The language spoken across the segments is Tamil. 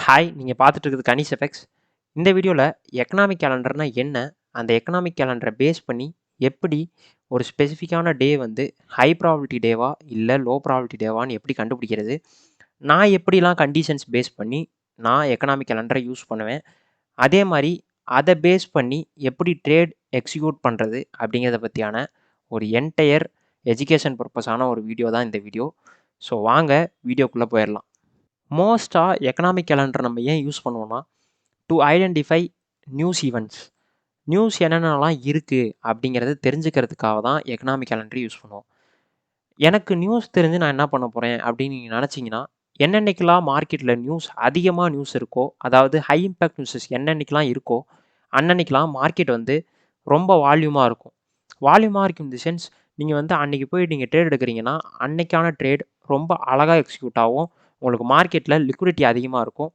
ஹாய், நீங்கள் பார்த்துட்டு இருக்கிறது கனிஷ் எஃபெக்ட்ஸ். இந்த வீடியோவில் எக்கனாமிக் கேலண்டர்னா என்ன, அந்த எக்கனாமிக் கேலண்டரை பேஸ் பண்ணி எப்படி ஒரு ஸ்பெசிஃபிக்கான டே வந்து ஹை ப்ராபபிலிட்டி டேவா இல்லை லோ ப்ராபபிலிட்டி டேவான்னு எப்படி கண்டுபிடிக்கிறது, நான் எப்படிலாம் கண்டிஷன்ஸ் பேஸ் பண்ணி நான் எக்கனாமிக் கேலண்டரை யூஸ் பண்ணுவேன், அதே மாதிரி அதை பேஸ் பண்ணி எப்படி ட்ரேட் எக்ஸிக்யூட் பண்ணுறது அப்படிங்கிறத பற்றியான ஒரு என்டையர் எஜுகேஷன் பர்பஸான ஒரு வீடியோ தான் இந்த வீடியோ. ஸோ வாங்க வீடியோக்குள்ளே போயிடலாம். மோஸ்ட்டாக எக்கனாமிக் கேலண்டர் நம்ம ஏன் யூஸ் பண்ணுவோம்னா, to identify news events. News என்னென்னலாம் இருக்குது அப்படிங்கிறது தெரிஞ்சுக்கிறதுக்காக தான் எக்கனாமிக் கேலண்டர் யூஸ் பண்ணுவோம். எனக்கு நியூஸ் தெரிஞ்சு நான் என்ன பண்ண போகிறேன் அப்படின்னு நீங்கள் நினச்சிங்கன்னா, என்னென்னைக்கெல்லாம் மார்க்கெட்டில் நியூஸ் அதிகமாக நியூஸ் இருக்கோ, அதாவது ஹை இம்பேக்ட் நியூஸஸ் என்னென்னைக்கெல்லாம் இருக்கோ, அன்னன்னைக்கெல்லாம் மார்க்கெட் வந்து ரொம்ப வால்யூமாக இருக்கும். வால்யூமாக இருக்கும் இன் தி சென்ஸ், நீங்கள் வந்து அன்றைக்கி போய் நீங்கள் ட்ரேட் எடுக்கிறீங்கன்னா, அன்னைக்கான ட்ரேட் ரொம்ப அழகாக எக்ஸிக்யூட் ஆகும். உங்களுக்கு மார்க்கெட்டில் லிக்விடிட்டி அதிகமாக இருக்கும்,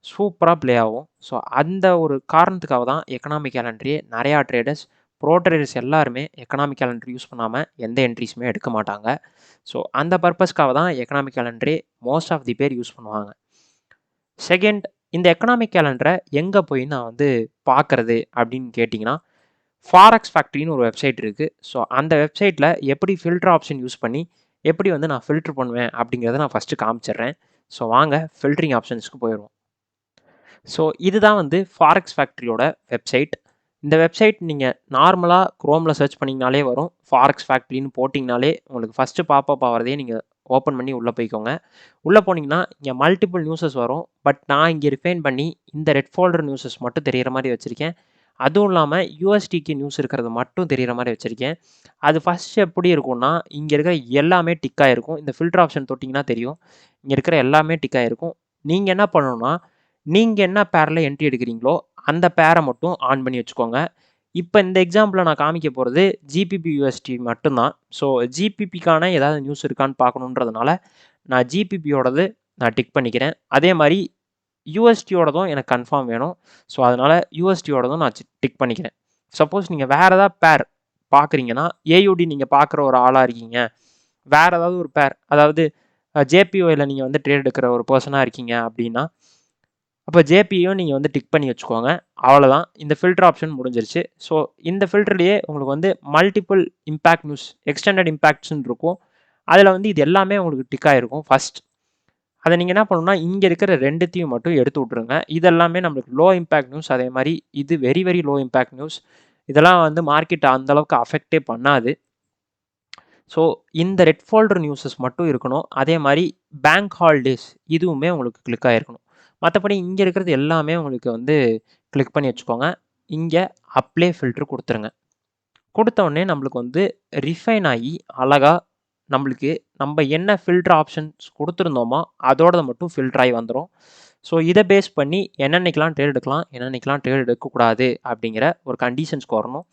சூப்பராக ப்ளே ஆகும். ஸோ அந்த ஒரு காரணத்துக்காக தான் எக்கனாமிக் கேலண்டரே நிறையா ட்ரேடர்ஸ், ப்ரோ ட்ரேடர்ஸ் எல்லாருமே எக்கனாமிக் கேலண்டர் யூஸ் பண்ணாமல் எந்த என்ட்ரிஸுமே எடுக்க மாட்டாங்க. ஸோ அந்த பர்பஸ்க்காக தான் எக்கனாமிக் கேலண்டரே மோஸ்ட் ஆஃப் தி பேர் யூஸ் பண்ணுவாங்க. செகண்ட், இந்த எக்கனாமிக் கேலண்டரை எங்கே போய் நான் வந்து பார்க்குறது அப்படின்னு கேட்டிங்கன்னா, ஃபாரெக்ஸ் ஃபேக்ட்ரின்னு ஒரு வெப்சைட் இருக்குது. ஸோ அந்த வெப்சைட்டில் எப்படி ஃபில்டர் ஆப்ஷன் யூஸ் பண்ணி எப்படி வந்து நான் ஃபில்டர் பண்ணுவேன் அப்படிங்கிறத நான் ஃபஸ்ட்டு காமிச்சிடுறேன். ஸோ வாங்க ஃபில்டரிங் ஆப்ஷன்ஸ்க்கு போயிடுவோம். ஸோ இதுதான் வந்து ஃபாரெக்ஸ் ஃபேக்ட்ரியோட வெப்சைட். இந்த வெப்சைட் நீங்கள் நார்மலாக க்ரோமில் சர்ச் பண்ணிங்கனாலே வரும். ஃபாரெக்ஸ் ஃபேக்ட்ரின்னு போட்டிங்கனாலே உங்களுக்கு ஃபஸ்ட்டு பாப்பப் ஆகிறதே நீங்கள் ஓப்பன் பண்ணி உள்ளே போய்க்கோங்க. உள்ளே போனீங்கன்னா இங்கே மல்டிபிள் நியூஸஸ் வரும். பட் நான் இங்கே ரிஃபைன் பண்ணி இந்த ரெட் ஃபோல்டர் நியூஸஸ் மட்டும் தெரிகிற மாதிரி வச்சுருக்கேன். அதுவும் இல்லாமல் யூஎஸ்டிக்கு நியூஸ் இருக்கிறது மட்டும் தெரிகிற மாதிரி வச்சுருக்கேன். அது ஃபஸ்ட் எப்படி இருக்கும்னா, இங்கே இருக்கிற எல்லாமே டிக்காக இருக்கும். இந்த ஃபில்டர் ஆப்ஷன் தொட்டிங்கன்னா தெரியும், இங்கே இருக்கிற எல்லாமே டிக்காக இருக்கும். நீங்கள் என்ன பண்ணணும்னா, நீங்கள் என்ன பேரில் என்ட்ரி எடுக்கிறீங்களோ அந்த பேரை மட்டும் ஆன் பண்ணி வச்சுக்கோங்க. இப்போ இந்த எக்ஸாம்பிளில் நான் காமிக்க போகிறது ஜிபிபி யூஎஸ்டி மட்டும்தான். ஸோ ஜிபிபிக்கான ஏதாவது நியூஸ் இருக்கான்னு பார்க்கணுன்றதுனால நான் ஜிபிபியோடது நான் டிக் பண்ணிக்கிறேன். அதே மாதிரி யூஎஸ்டியோடதும் எனக்கு கன்ஃபார்ம் வேணும். ஸோ அதனால் யூஎஸ்டியோடதும் நான் டிக் பண்ணிக்கிறேன். சப்போஸ் நீங்கள் வேறு ஏதாவது பேர் பார்க்குறீங்கன்னா, ஏயுடி நீங்கள் பார்க்குற ஒரு ஆளாக இருக்கீங்க, வேறு ஏதாவது ஒரு பேர், அதாவது ஜேபிஓயில் நீங்கள் வந்து ட்ரேட் எடுக்கிற ஒரு பர்சனாக இருக்கீங்க அப்படின்னா, அப்போ ஜேபியும் நீங்கள் வந்து டிக் பண்ணி வச்சுக்கோங்க. அவ்வளோதான், இந்த ஃபில்டர் ஆப்ஷன் முடிஞ்சிருச்சு. ஸோ இந்த ஃபில்டர்லேயே உங்களுக்கு வந்து மல்டிபிள் இம்பேக்ட் நியூஸ், எக்ஸ்டெண்டட் இம்பேக்ட்ஸ்ன்னு இருக்கும். அதில் வந்து இது எல்லாமே உங்களுக்கு டிக் ஆகிருக்கும் ஃபஸ்ட். அதை நீங்கள் என்ன பண்ணணும்னா, இங்கே இருக்கிற ரெண்டுத்தையும் மட்டும் எடுத்து விட்ருங்க. இதெல்லாமே நம்மளுக்கு லோ இம்பேக்ட் நியூஸ். அதே மாதிரி இது very very low impact news. இதெல்லாம் வந்து மார்க்கெட்டை அந்தளவுக்கு அஃபெக்டே பண்ணாது. ஸோ இந்த ரெட் ஃபோல்டர் நியூஸஸ் மட்டும் இருக்கணும். அதே மாதிரி பேங்க் ஹாலிடேஸ் இதுவுமே உங்களுக்கு கிளிக் ஆகிருக்கணும். மற்றபடி இங்கே இருக்கிறது எல்லாமே உங்களுக்கு வந்து கிளிக் பண்ணி வச்சுக்கோங்க. இங்கே அப்ளை ஃபில்ட்ரு கொடுத்துருங்க. கொடுத்தோடனே நம்மளுக்கு வந்து ரிஃபைன் ஆகி அழகாக நம்மளுக்கு நம்ம என்ன ஃபில்டர் ஆப்ஷன்ஸ் கொடுத்துருந்தோமோ அதோட மட்டும் ஃபில்டர் ஆகி வந்துடும். ஸோ இதை பேஸ் பண்ணி என்னென்னைக்கெலாம் ட்ரேட் எடுக்கலாம், என்னென்னைக்கெலாம் ட்ரேட் எடுக்கக்கூடாது அப்படிங்கிற ஒரு கண்டிஷன்ஸ்க்கு வரணும்.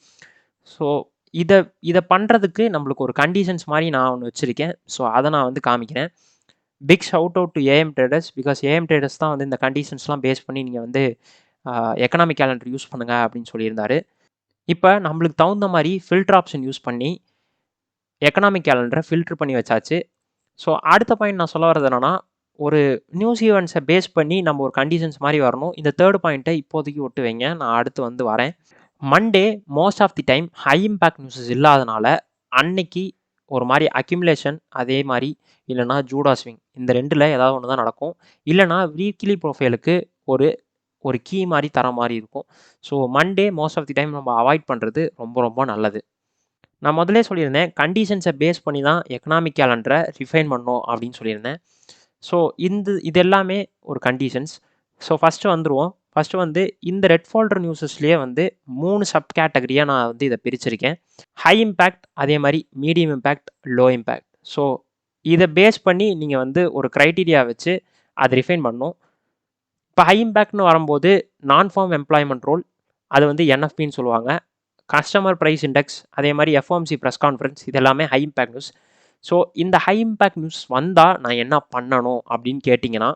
ஸோ இதை பண்ணுறதுக்கு நம்மளுக்கு ஒரு கண்டிஷன்ஸ் மாதிரி நான் ஒன்று வச்சுருக்கேன். ஸோ அதை நான் வந்து காமிக்கிறேன். Big shout out to AM Traders. Because AM Traders தான் வந்து இந்த கண்டிஷன்ஸ்லாம் பேஸ் பண்ணி நீங்கள் வந்து எக்கனாமிக் கேலண்டர் யூஸ் பண்ணுங்கள் அப்படின்னு சொல்லியிருந்தாரு. இப்போ நம்மளுக்கு தகுந்த மாதிரி ஃபில்டர் ஆப்ஷன் யூஸ் பண்ணி எக்கனாமிக் கேலண்டரை ஃபில்டர் பண்ணி வச்சாச்சு. ஸோ அடுத்த பாயிண்ட் நான் சொல்ல வர்றது என்னென்னா, ஒரு நியூஸ் ஈவெண்ட்ஸை பேஸ் பண்ணி நம்ம ஒரு கண்டிஷன்ஸ் மாதிரி வரணும். இந்த தேர்ட் பாயிண்ட்டை இப்போதைக்கு ஒட்டு வைங்க, நான் அடுத்து வந்து வரேன். Monday most of the time high impact newses இல்லாதனால அன்னைக்கு ஒரு மாதிரி அக்யூமுலேஷன், அதே மாதிரி இல்லைனா ஜூடா ஸ்விங், இந்த ரெண்டில் ஏதாவது ஒன்று தான் நடக்கும். இல்லைனா வீக்லி ப்ரொஃபைலுக்கு ஒரு ஒரு கீ மாதிரி தர மாதிரி இருக்கும். So Monday most of the time நம்ம அவாய்ட் பண்ணுறது ரொம்ப ரொம்ப நல்லது. நான் முதலே சொல்லியிருந்தேன், கண்டிஷன்ஸை பேஸ் பண்ணி தான் எக்கனாமிக் கேலண்டரை ரிஃபைன் பண்ணோம் அப்படின்னு சொல்லியிருந்தேன். ஸோ இது எல்லாமே ஒரு கண்டிஷன்ஸ். ஸோ ஃபஸ்ட்டு வந்துடுவோம். ஃபஸ்ட்டு வந்து இந்த ரெட் ஃபோல்டர் நியூஸஸ்லேயே வந்து 3 சப் கேட்டகரியாக நான் வந்து இதை பிரிச்சிருக்கேன். ஹை இம்பேக்ட், அதே மாதிரி medium impact, low impact. So இதை பேஸ் பண்ணி நீங்கள் வந்து ஒரு க்ரைட்டீரியா வச்சு அதை ரிஃபைன் பண்ணணும். இப்போ ஹை இம்பேக்ட்னு வரும்போது நான் ஃபார்ம் எம்ப்ளாய்மெண்ட் ரோல், அது வந்து என்எஃபின்னு சொல்லுவாங்க. கஸ்டமர் ப்ரைஸ் இண்டெக்ஸ், அதே மாதிரி எஃப்ஓஎம்சி ப்ரெஸ் கான்ஃபரன்ஸ், இது எல்லாமே ஹை இம்பேக்ட் நியூஸ். ஸோ இந்த ஹை இம்பேக்ட் நியூஸ் வந்தால் நான் என்ன பண்ணணும் அப்படின்னு கேட்டிங்கன்னா,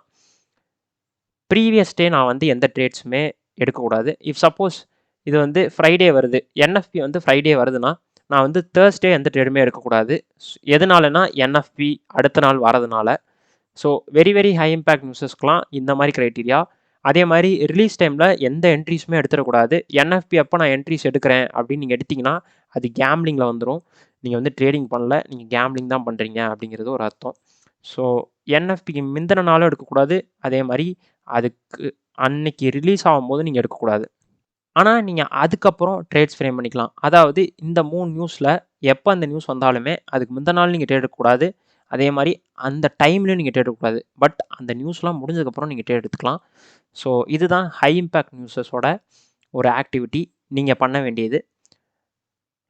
ப்ரீவியஸ் டே நான் வந்து எந்த ட்ரேட்ஸுமே எடுக்கக்கூடாது. இஃப் சப்போஸ் இது வந்து ஃப்ரைடே வருது, என்எஃப்பி வந்து ஃப்ரைடே வருதுன்னா நான் வந்து தேர்ஸ்டே எந்த ட்ரேடுமே எடுக்கக்கூடாது. எதனாலனா என்எஃப்பி அடுத்த நாள் வரதுனால. So very very high impact நியூஸஸ்க்கெலாம் இந்த மாதிரி க்ரைட்டீரியா. அதே மாதிரி ரிலீஸ் டைமில் எந்த என்ட்ரிஸுமே எடுத்துடக்கூடாது. என்எஃப்பி அப்போ நான் என்ட்ரிஸ் எடுக்கிறேன் அப்படின்னு நீங்கள் எடுத்திங்கன்னா அது கேம்லிங்கில் வந்துடும். நீங்கள் வந்து ட்ரேடிங் பண்ணல, நீங்கள் கேம்லிங் தான் பண்ணுறீங்க அப்படிங்கிறது ஒரு அர்த்தம். ஸோ என்எஃப்பிக்கு முந்தின நாளும் எடுக்கக்கூடாது. அதே மாதிரி அதுக்கு அன்னைக்கு ரிலீஸ் ஆகும்போது நீங்கள் எடுக்கக்கூடாது. ஆனால் நீங்கள் அதுக்கப்புறம் ட்ரேட்ஸ் ஃப்ரேம் பண்ணிக்கலாம். அதாவது இந்த 3 நியூஸில் எப்போ அந்த நியூஸ் வந்தாலுமே அதுக்கு முந்தின நாள் நீங்கள் ட்ரேட் எடுக்கக்கூடாது. அதே மாதிரி அந்த டைம்லேயும் நீங்கள் ட்ரேட் எடுக்கக்கூடாது. பட் அந்த நியூஸ்லாம் முடிஞ்சதுக்கப்புறம் நீங்கள் ட்ரேட் எடுத்துக்கலாம். ஸோ இதுதான் ஹை இம்பேக்ட் நியூஸஸோட ஒரு ஆக்டிவிட்டி நீங்கள் பண்ண வேண்டியது.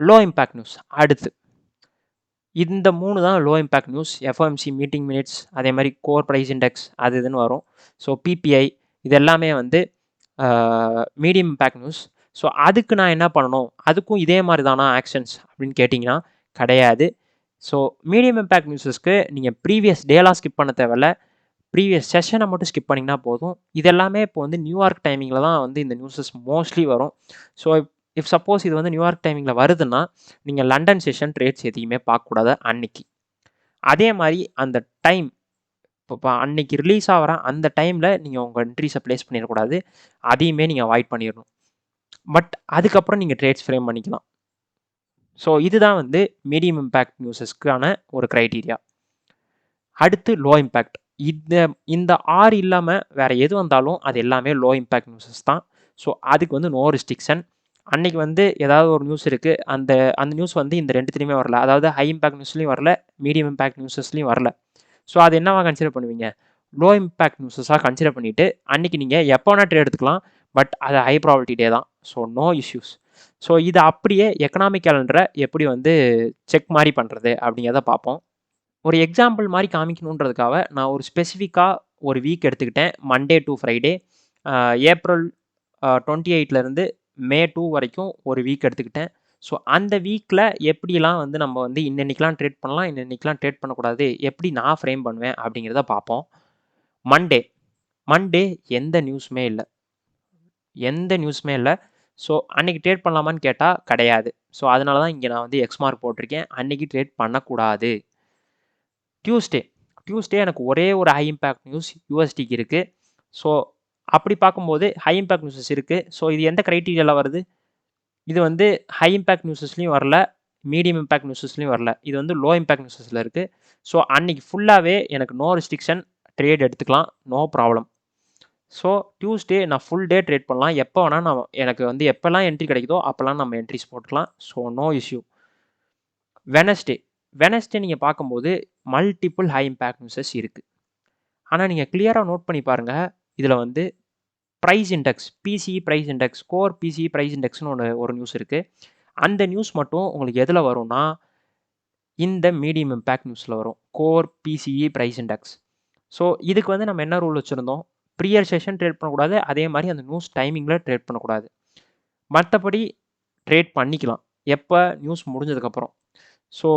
லோ இம்பேக்ட் நியூஸ் அடுத்து இந்த 3 தான் low impact news. FOMC meeting minutes, அதே மாதிரி கோர் ப்ரைஸ் இண்டெக்ஸ் அது இதுன்னு வரும். ஸோ பிபிஐ இது எல்லாமே வந்து மீடியம் இம்பேக்ட் நியூஸ். ஸோ அதுக்கு நான் என்ன பண்ணணும், அதுக்கும் இதே மாதிரி தானா ஆக்ஷன்ஸ் அப்படின்னு கேட்டிங்கன்னா கிடையாது. ஸோ மீடியம் இம்பேக்ட் நியூஸஸ்க்கு நீங்கள் ப்ரீவியஸ் டேலாம் ஸ்கிப் பண்ண தேவையில்ல, ப்ரீவியஸ் செஷனை மட்டும் ஸ்கிப் பண்ணிங்கன்னா போதும். இதெல்லாமே இப்போ வந்து நியூயார்க் டைமிங்கில் தான் வந்து இந்த நியூஸஸ் மோஸ்ட்லி வரும். ஸோ இஃப் சப்போஸ் இது வந்து நியூயார்க் டைமிங்கில் வருதுன்னா நீங்கள் லண்டன் செஷன் ட்ரேட்ஸ் எதையுமே பார்க்கக்கூடாது அன்னைக்கு. அதே மாதிரி அந்த டைம் இப்போ அன்னைக்கு ரிலீஸ் ஆகிற அந்த டைமில் நீங்கள் உங்கள் என்ட்ரிஸை ப்ளேஸ் பண்ணிடக்கூடாது. அதையுமே நீங்கள் அவாய்ட் பண்ணிடணும். பட் அதுக்கப்புறம் நீங்கள் ட்ரேட்ஸ் ஃப்ரேம் பண்ணிக்கலாம். ஸோ இதுதான் வந்து மீடியம் இம்பேக்ட் நியூஸஸ்க்கான ஒரு க்ரைட்டீரியா. அடுத்து லோ இம்பேக்ட். இந்த 6 இல்லாமல் வேறு எது வந்தாலும் அது எல்லாமே லோ இம்பேக்ட் நியூஸஸ் தான். ஸோ அதுக்கு வந்து நோ ரெஸ்ட்ரிக்ஷன். அன்றைக்கி வந்து ஏதாவது ஒரு நியூஸ் இருக்குது, அந்த நியூஸ் வந்து இந்த ரெண்டுத்துலேயுமே வரல. அதாவது ஹை இம்பேக்ட் நியூஸ்லேயும் வரல, மீடியம் இம்பேக்ட் நியூஸஸ்லேயும் வரல. ஸோ அது என்னவா கன்சிடர் பண்ணுவீங்க, லோ இம்பேக்ட் நியூஸஸாக கன்சிடர் பண்ணிவிட்டு அன்றைக்கி நீங்கள் எப்போ வேணால் ட்ரேட் எடுத்துக்கலாம். பட் அது ஹை ப்ராபபிலிட்டி டே தான். So no issues. ஸோ இது அப்படியே எக்கனாமிக் கேலண்டரை எப்படி வந்து செக் மாதிரி பண்ணுறது அப்படிங்கிறத பார்ப்போம். ஒரு எக்ஸாம்பிள் மாதிரி காமிக்கணுன்றதுக்காக நான் ஒரு ஸ்பெசிஃபிக்காக ஒரு வீக் எடுத்துக்கிட்டேன். மண்டே டு ஃப்ரைடே, ஏப்ரல் 28லேருந்து மே 2 வரைக்கும் ஒரு வீக் எடுத்துக்கிட்டேன். ஸோ அந்த வீக்கில் எப்படிலாம் வந்து நம்ம வந்து இன்னைக்கெலாம் ட்ரேட் பண்ணலாம், இன்னைக்கெலாம் ட்ரேட் பண்ணக்கூடாது, எப்படி நான் ஃப்ரேம் பண்ணுவேன் அப்படிங்கிறத பார்ப்போம். மண்டே எந்த நியூஸுமே இல்லை. ஸோ அன்றைக்கி ட்ரேட் பண்ணலாமான்னு கேட்டால் கிடையாது. ஸோ அதனால தான் இங்கே நான் வந்து எக்ஸ் மார்க் போட்டிருக்கேன், அன்றைக்கி ட்ரேட் பண்ணக்கூடாது. டியூஸ்டே எனக்கு ஒரே ஒரு ஹை இம்பேக்ட் நியூஸ் யூஎஸ்டிக்கு இருக்குது. ஸோ அப்படி பார்க்கும்போது ஹை இம்பேக்ட் நியூஸஸ் இருக்குது. ஸோ இது எந்த க்ரைட்டீரியாவில் வருது, இது வந்து ஹை இம்பேக்ட் நியூஸஸ்லையும் வரல, மீடியம் இம்பேக்ட் நியூஸஸ்லையும் வரல, இது வந்து லோ இம்பேக்ட் நியூஸஸில் இருக்குது. ஸோ அன்றைக்கி ஃபுல்லாகவே எனக்கு நோ ரெஸ்ட்ரிக்ஷன், ட்ரேட் எடுத்துக்கலாம், நோ ப்ராப்ளம். ஸோ டியூஸ்டே நான் ஃபுல் டே ட்ரேட் பண்ணலாம், எப்போ வேணால் நான் எனக்கு வந்து எப்போல்லாம் என்ட்ரி கிடைக்குதோ அப்போல்லாம் நம்ம என்ட்ரிஸ் போட்டுக்கலாம். So no issue. வெனஸ்டே நீங்கள் பார்க்கும்போது மல்டிபிள் ஹை இம்பேக்ட் நியூஸஸ் இருக்குது. ஆனால் நீங்கள் கிளியராக நோட் பண்ணி பாருங்கள், இதில் வந்து price index, PCE price index, core PCE price இண்டெக்ஸ்னு ஒரு நியூஸ் இருக்குது. அந்த நியூஸ் மட்டும் உங்களுக்கு எதில் வரும்னா இந்த மீடியம் இம்பேக்ட் நியூஸில் வரும், core PCE price index. So இதுக்கு வந்து நம்ம என்ன ரூல் வச்சுருந்தோம், ப்ரியர் செஷன் ட்ரேட் பண்ணக்கூடாது, அதே மாதிரி அந்த நியூஸ் டைமிங்கில் ட்ரேட் பண்ணக்கூடாது. மற்றபடி ட்ரேட் பண்ணிக்கலாம் எப்போ, நியூஸ் முடிஞ்சதுக்கப்புறம். ஸோ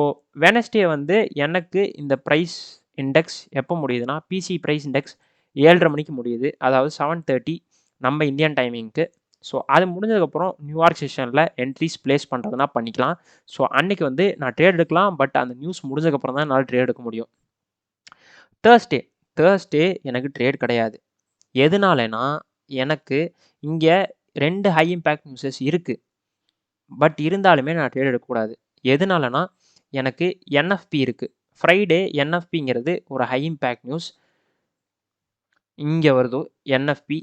வெனஸ்டே வந்து எனக்கு இந்த ப்ரைஸ் இண்டெக்ஸ் எப்போ முடியுதுன்னா, பிசிஇ ப்ரைஸ் இண்டெக்ஸ் 7:30 மணிக்கு முடியுது, அதாவது 7:30 நம்ம இந்தியன் டைமிங்க்கு. ஸோ அது முடிஞ்சதுக்கப்புறம் நியூயார்க் செஷனில் என்ட்ரிஸ் ப்ளேஸ் பண்ணுறதுனா பண்ணிக்கலாம். ஸோ அன்றைக்கி வந்து நான் ட்ரேட் எடுக்கலாம், பட் அந்த நியூஸ் முடிஞ்சதுக்கப்புறம் தான் என்னால் ட்ரேட் எடுக்க முடியும். தேர்ஸ்டே எனக்கு ட்ரேட் கிடையாது. எதனாலனா எனக்கு இங்கே 2 ஹை இம்பேக்ட் நியூஸஸ் இருக்குது, பட் இருந்தாலுமே நான் ட்ரேட் எடுக்கக்கூடாது. எதனாலனா எனக்கு என்எஃப்பி இருக்குது. ஃப்ரைடே என்எஃப்பிங்கிறது ஒரு ஹை இம்பேக்ட் நியூஸ். இங்கே வருதோ என்எஃப்பி,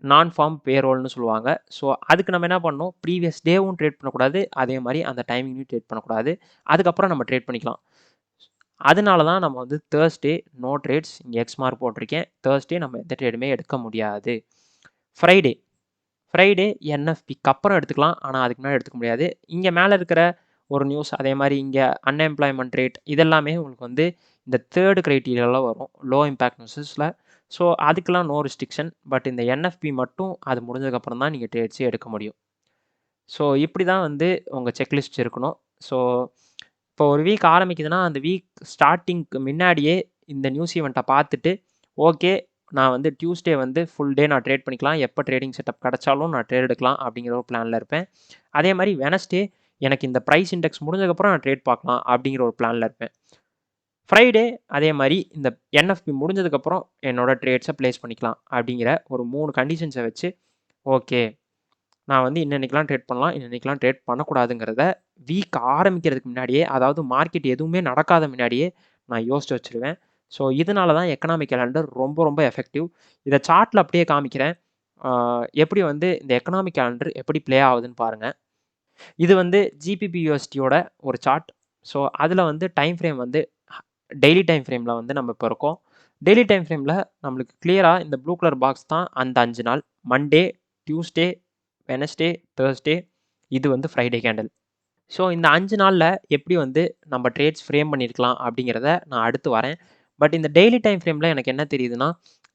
நான் ஃபார்ம் பேரோல்னு சொல்லுவாங்க. ஸோ அதுக்கு நம்ம என்ன பண்ணணும், ப்ரீவியஸ் டேவும் ட்ரேட் பண்ணக்கூடாது, அதே மாதிரி அந்த டைமிங்லையும் ட்ரேட் பண்ணக்கூடாது. அதுக்கப்புறம் நம்ம ட்ரேட் பண்ணிக்கலாம். அதனால தான் நம்ம வந்து தேர்ஸ்டே நோ ட்ரேட்ஸ், இங்கே எக்ஸ் மார்க் போட்டிருக்கேன். தேர்ஸ்டே நம்ம எந்த ட்ரேடுமே எடுக்க முடியாது. ஃப்ரைடே என்எஃப்பிக்கு அப்புறம் எடுத்துக்கலாம், ஆனால் அதுக்கு முன்னாடி எடுத்துக்க முடியாது. இங்கே மேலே இருக்கிற ஒரு நியூஸ், அதே மாதிரி இங்கே அன்எம்ப்ளாய்மெண்ட் ரேட், இதெல்லாமே உங்களுக்கு வந்து இந்த தேர்டு க்ரைட்டீரியாவில் வரும் லோ இம்பேக்ட் நியூஸஸில். ஸோ அதுக்கெலாம் நோ ரெஸ்ட்ரிக்ஷன். பட் இந்த என்எஃப்பி மட்டும் அது முடிஞ்சதுக்கப்புறம் தான் நீங்கள் ட்ரேட்ஸே எடுக்க முடியும். ஸோ இப்படி தான் வந்து உங்கள் செக்லிஸ்ட் இருக்கணும். ஸோ இப்போ ஒரு வீக் ஆரம்பிக்குதுன்னா அந்த வீக் ஸ்டார்டிங்க்கு முன்னாடியே இந்த நியூஸ் ஈவெண்ட்டை பார்த்துட்டு, ஓகே நான் வந்து டியூஸ்டே வந்து ஃபுல் டே நான் ட்ரேட் பண்ணிக்கலாம், எப்போ ட்ரேடிங் செட்டப் கிடச்சாலும் நான் ட்ரேட் எடுக்கலாம் அப்படிங்கிற ஒரு பிளானில் இருப்பேன். அதே மாதிரி வெனஸ்டே எனக்கு இந்த ப்ரைஸ் இண்டெக்ஸ் முடிஞ்சதுக்கப்புறம் நான் ட்ரேட் பார்க்கலாம் அப்படிங்கிற ஒரு பிளானில் இருப்பேன். ஃப்ரைடே அதே மாதிரி இந்த என்எஃப்பி முடிஞ்சதுக்கப்புறம் என்னோட ட்ரேட்ஸை ப்ளேஸ் பண்ணிக்கலாம் அப்படிங்கிற ஒரு 3 கண்டிஷன்ஸை வச்சு ஓகே நான் வந்து இன்னன்னைக்கெலாம் ட்ரேட் பண்ணலாம், இன்னன்னைக்கெலாம் ட்ரேட் பண்ணக்கூடாதுங்கிறத வீக் ஆரம்பிக்கிறதுக்கு முன்னாடியே, அதாவது மார்க்கெட் எதுவுமே நடக்காத முன்னாடியே நான் யோசிச்சு வச்சுருவேன். ஸோ இதனால தான் எக்கனாமிக் கேலண்டர் ரொம்ப ரொம்ப எஃபெக்டிவ். இதை சார்ட்டில் அப்படியே காமிக்கிறேன். எப்படி வந்து இந்த எக்கனாமிக் கேலண்டர் எப்படி ப்ளே ஆகுதுன்னு பாருங்கள். இது வந்து ஜிபிபியூஎஸ்டியோட ஒரு சார்ட். ஸோ அதில் வந்து டைம் ஃப்ரேம் வந்து டெய்லி டைம் ஃப்ரேமில் வந்து நம்ம இப்போ இருக்கோம். டெய்லி டைம் ஃப்ரேமில் நம்மளுக்கு கிளியராக இந்த ப்ளூ கலர் பாக்ஸ் தான் அந்த 5 நாள். மண்டே, டியூஸ்டே, வெனஸ்டே, தேர்ஸ்டே, இது வந்து ஃப்ரைடே கேண்டில். ஸோ இந்த 5 நாளில் எப்படி வந்து நம்ம ட்ரேட்ஸ் ஃப்ரேம் பண்ணியிருக்கலாம் அப்படிங்கிறத நான் அடுத்து வரேன். பட் இந்த டெய்லி டைம் ஃப்ரேமில் எனக்கு என்ன தெரியுதுன்னா,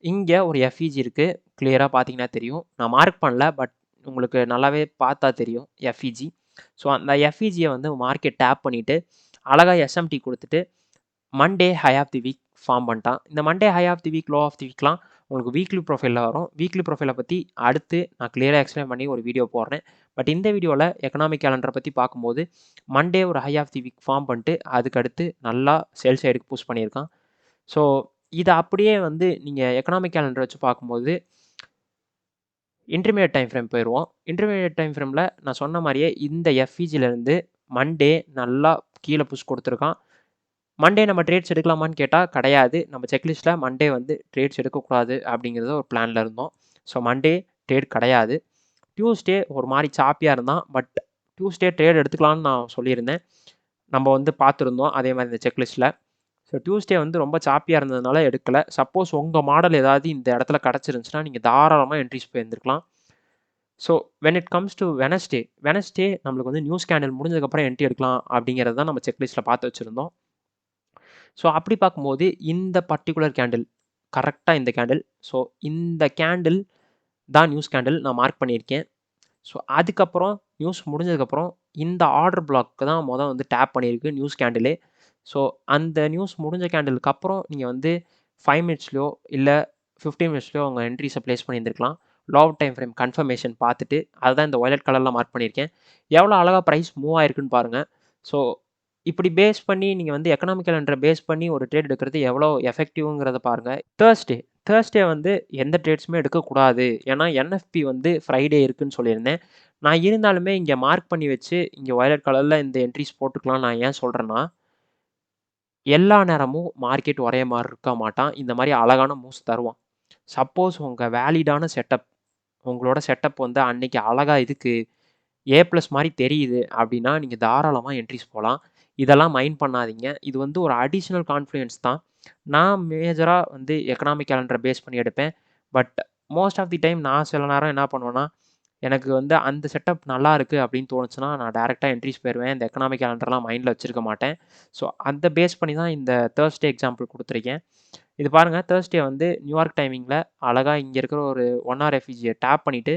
இங்கே ஒரு எஃப்இஜி இருக்குது. கிளியராக பார்த்தீங்கன்னா தெரியும். நான் மார்க் பண்ணல, பட் உங்களுக்கு நல்லாவே பார்த்தா தெரியும் எஃப்இஜி. ஸோ அந்த எஃப்இஜியை வந்து மார்க்கெட் டேப் பண்ணிவிட்டு அழகாக எஸ்எம்டி கொடுத்துட்டு Monday high of the week form பண்ணிட்டான். இந்த Monday high of the week, low of the வீக்லாம் உங்களுக்கு வீக்லி ப்ரொஃபைலில் வரும். வீக்லி ப்ரொஃபைலை பற்றி அடுத்து நான் கிளியராக எக்ஸ்பிளைன் பண்ணி ஒரு வீடியோ போடுறேன். பட் இந்த வீடியோவில் எக்கனாமிக் கேலண்டரை பற்றி பார்க்கும்போது மண்டே ஒரு high of the week form பண்ணிட்டு அதுக்கடுத்து நல்லா சேல் சைடுக்கு புஷ் பண்ணியிருக்கான். ஸோ இதை அப்படியே வந்து நீங்கள் எக்கனாமிக் கேலண்டர் வச்சு பார்க்கும்போது இன்டர்மீடியட் டைம் ஃப்ரேம் போயிடுவோம். இன்டர்மீடியட் டைம் ஃப்ரேமில் நான் சொன்ன மாதிரியே இந்த எஃப்இஜிலேருந்து மண்டே நல்லா கீழே புஷ் கொடுத்துருக்கான். மண்டே நம்ம ட்ரேட்ஸ் எடுக்கலாமான்னு கேட்டால் கிடையாது. நம்ம செக்லிஸ்ட்டில் மண்டே வந்து ட்ரேட்ஸ் எடுக்கக்கூடாது அப்படிங்கிறத ஒரு பிளானில் இருந்தோம். ஸோ மண்டே ட்ரேட் கிடையாது. டியூஸ்டே ஒரு மாதிரி சாப்பியாக இருந்தான். பட் டியூஸ்டே ட்ரேட் எடுத்துக்கலான்னு நான் சொல்லியிருந்தேன். நம்ம வந்து பார்த்துருந்தோம் அதே மாதிரி இந்த செக்லிஸ்ட்டில். ஸோ டியூஸ்டே வந்து ரொம்ப சாப்பியாக இருந்ததுனால எடுக்கலை. சப்போஸ் உங்கள் மாடல் ஏதாவது இந்த இடத்துல கிடச்சிருந்துச்சுன்னா நீங்கள் தாராளமாக என்ட்ரிஸ் போயிருந்துருக்கலாம். So when it comes to Wednesday நம்மளுக்கு வந்து நியூஸ் கேண்டில் முடிஞ்சதுக்கப்புறம் என்ட்ரி எடுக்கலாம் அப்படிங்கிறது தான் நம்ம செக்லிஸ்ட்டில் பார்த்து வச்சுருந்தோம். ஸோ அப்படி பார்க்கும்போது இந்த பர்ட்டிகுலர் கேண்டில் கரெக்டாக இந்த கேண்டில். ஸோ இந்த கேண்டில் தான் நியூஸ் கேண்டில் நான் மார்க் பண்ணியிருக்கேன். ஸோ அதுக்கப்புறம் நியூஸ் முடிஞ்சதுக்கப்புறம் இந்த ஆர்டர் பிளாக்கு தான் வந்து டேப் பண்ணியிருக்கு நியூஸ் கேண்டிலே. ஸோ அந்த நியூஸ் முடிஞ்ச கேண்டிலுக்கு அப்புறம் நீங்கள் வந்து 5 மினிட்ஸ்லையோ இல்லை 15 மினிட்ஸ்லையோ உங்கள் என்ட்ரிஸை ப்ளேஸ் பண்ணியிருந்துருக்கலாம். லோ டைம் ஃப்ரேம் கன்ஃபர்மேஷன் பார்த்துட்டு அதுதான் இந்த வயலட் கலரில் மார்க் பண்ணியிருக்கேன். எவ்வளோ அழகாக ப்ரைஸ் மூவ் ஆயிருக்குன்னு பாருங்கள். ஸோ இப்படி பேஸ் பண்ணி நீங்கள் வந்து எக்கனாமிக் கேலண்டரை பேஸ் பண்ணி ஒரு ட்ரேட் எடுக்கிறது எவ்வளோ எஃபெக்டிவ்ங்கிறத பாருங்கள். தேர்ஸ்டே வந்து எந்த ட்ரேட்ஸுமே எடுக்கக்கூடாது. ஏன்னா என்எஃப்பி வந்து ஃப்ரைடே இருக்குன்னு சொல்லியிருந்தேன். நான் இருந்தாலுமே இங்கே மார்க் பண்ணி வச்சு இங்கே வயலட் கலரில் இந்த என்ட்ரிஸ் போட்டுக்கலாம் நான் ஏன் சொல்கிறேன்னா, எல்லா நேரமும் மார்க்கெட் ஒரே மாதிரி இருக்க மாட்டான். இந்த மாதிரி அழகான மூவ்ஸ் தருவான். சப்போஸ் உங்கள் வேலிடான செட்டப் உங்களோட செட்டப் வந்து அன்னைக்கு அழகா இதுக்கு A+ மாதிரி தெரியுது அப்படின்னா நீங்கள் தாராளமாக என்ட்ரிஸ் போகலாம். இதெல்லாம் மைண்ட் பண்ணாதீங்க. இது வந்து ஒரு அடிஷ்னல் கான்ஃபிடன்ஸ் தான். நான் மேஜராக வந்து எக்கனாமிக் கேலண்டரை பேஸ் பண்ணி எடுப்பேன். But most of the time நான் சில நேரம் என்ன பண்ணுவேன்னா, எனக்கு வந்து அந்த செட்டப் நல்லா இருக்குது அப்படின்னு தோணுச்சுன்னா நான் டேரெக்டாக என்ட்ரிஸ் போயிடுவேன். இந்த எக்கனாமிக் கேலண்டர்லாம் மைண்டில் வச்சிருக்க மாட்டேன். ஸோ அந்த பேஸ் பண்ணி தான் இந்த தேர்ஸ்டே எக்ஸாம்பிள் கொடுத்துருக்கேன். இது பாருங்கள், தேர்ஸ்டே வந்து நியூயார்க் டைமிங்கில் அழகாக இங்கே இருக்கிற ஒரு 1 ஹவர் எஃப்இஜியை டேப் பண்ணிவிட்டு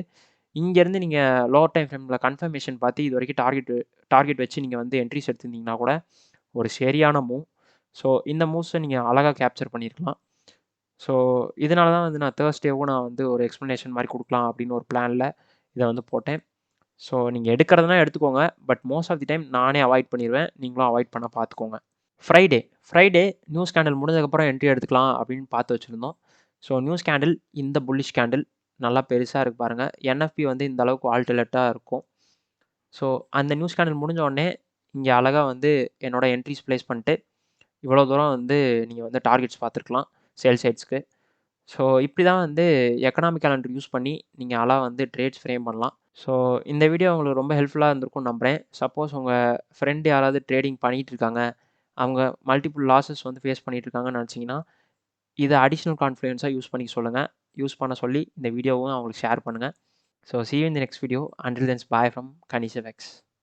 இங்கேருந்து நீங்கள் லோவர் டைம் ஃப்ரேமில் கன்ஃபர்மேஷன் பார்த்து இது வரைக்கும் டார்கெட் வச்சு நீங்கள் வந்து என்ட்ரிஸ் எடுத்திருந்தீங்கன்னா கூட ஒரு சரியான மூவ். ஸோ இந்த மூவ்ஸை நீங்கள் அழகாக கேப்சர் பண்ணியிருக்கலாம். ஸோ இதனால தான் வந்து நான் தேர்ஸ்டேவும் நான் வந்து ஒரு எக்ஸ்ப்ளனேஷன் மாதிரி கொடுக்கலாம் அப்படின்னு ஒரு பிளானில் இதை வந்து போட்டேன். ஸோ நீங்கள் எடுக்கிறதுனா எடுத்துக்கோங்க. But most of the time நானே அவாய்ட் பண்ணிடுவேன். நீங்களும் அவாய்ட் பண்ண பார்த்துக்கோங்க. ஃப்ரைடே நியூஸ் கேண்டில் முடிஞ்சதுக்கப்புறம் என்ட்ரி எடுத்துக்கலாம் அப்படின்னு பார்த்து வச்சுருந்தோம். ஸோ நியூஸ் கேண்டில் இந்த புல்லிஷ் கேண்டில் நல்லா பெருசாக இருக்கு பாருங்கள். என்எஃப்பி வந்து இந்த அளவுக்கு ஆல்டர்லேட்டாக இருக்கும். ஸோ அந்த நியூஸ் கேண்டில் முடிஞ்ச உடனே இங்கே அழகாக வந்து என்னோட என்ட்ரிஸ் ப்ளேஸ் பண்ணிட்டு இவ்வளோ தூரம் வந்து நீங்கள் வந்து டார்கெட்ஸ் பார்த்துருக்கலாம் சேல் சைட்ஸ்க்கு. ஸோ இப்படி தான் வந்து எக்கனாமிக் கேலண்டர் யூஸ் பண்ணி நீங்கள் அழகாக வந்து ட்ரேட்ஸ் ஃப்ரேம் பண்ணலாம். ஸோ இந்த வீடியோ உங்களுக்கு ரொம்ப ஹெல்ப்ஃபுல்லாக இருந்திருக்கும்னு நம்புகிறேன். சப்போஸ் உங்கள் ஃப்ரெண்டு யாராவது ட்ரேடிங் பண்ணிகிட்டு இருக்காங்க, அவங்க மல்டிபிள் லாஸஸ் வந்து ஃபேஸ் பண்ணிகிட்டு இருக்காங்கன்னு நினச்சிங்கன்னா, இதை அடிஷ்னல் கான்ஃபிடன்ஸாக யூஸ் பண்ணிக்க சொல்லுங்கள். யூஸ் பண்ண சொல்லி இந்த வீடியோவும் அவங்களுக்கு ஷேர் பண்ணுங்கள். So see you in the next video. Until then, bye from Kanisha Vex.